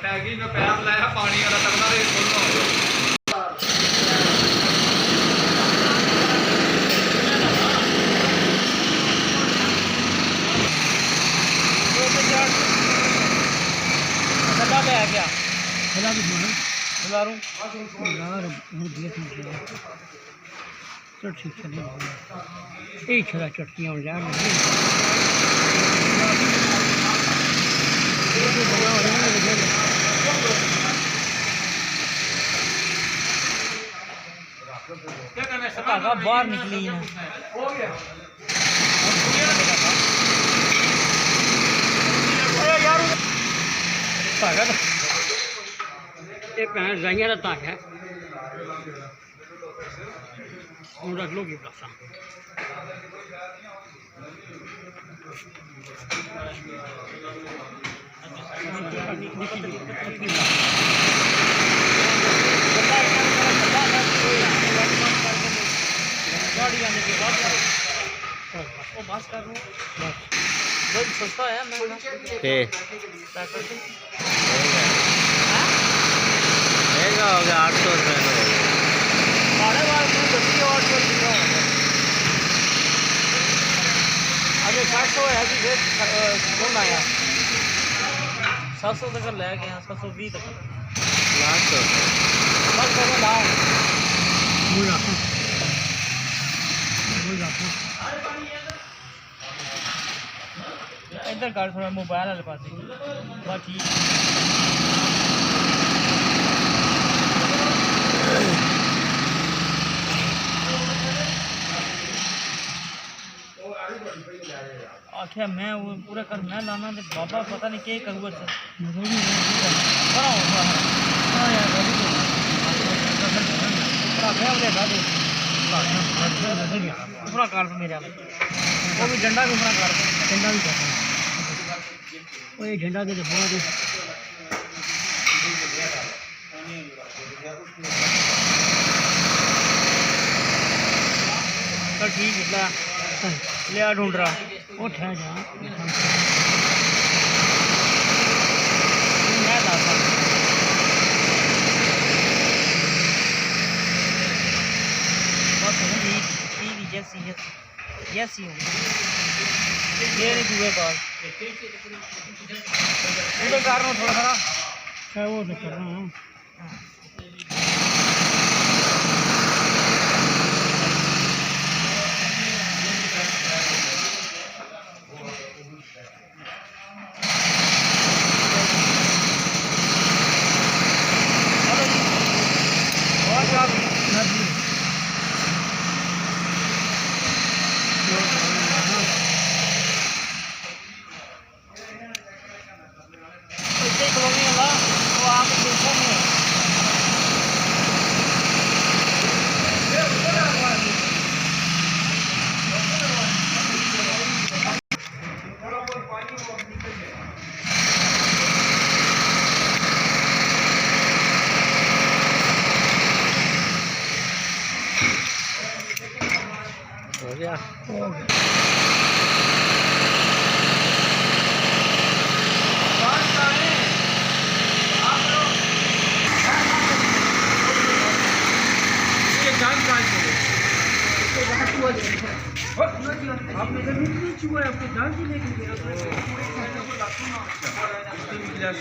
टैगी में पैर लाया पानी वाला तगड़ा चटकियां बाहर निकली ये भैन रजाइयां का धागा है हूँ रख लो गिफ्ट बस कर लो बस सस्ता है महंगा हो गया 800 रुपये में हो गया 800 अरे 700 है कि कौन आया 700 तक ले गए 720 तक बस करो लाओ इधर कर थोड़ा मोबाइल वाले पास बस ठीक आख्या मैं वो पूरा कर मैं लाना तो बाबा पता नहीं क्या करूँगा सर पूरा कर मेरे वो भी झंडा भी पूरा कर झंडा भी कर वो ये झंडा के बहुत तो ठीक है लिया ढूंढ रहा वो ठहर जा यस ये नहीं जुए कॉल उधर कर रहा हूँ थोड़ा सा क्या वो तो कर रहा हूँ हो गया आपने जमीन नहीं छुआ है आपको जान की लेके गया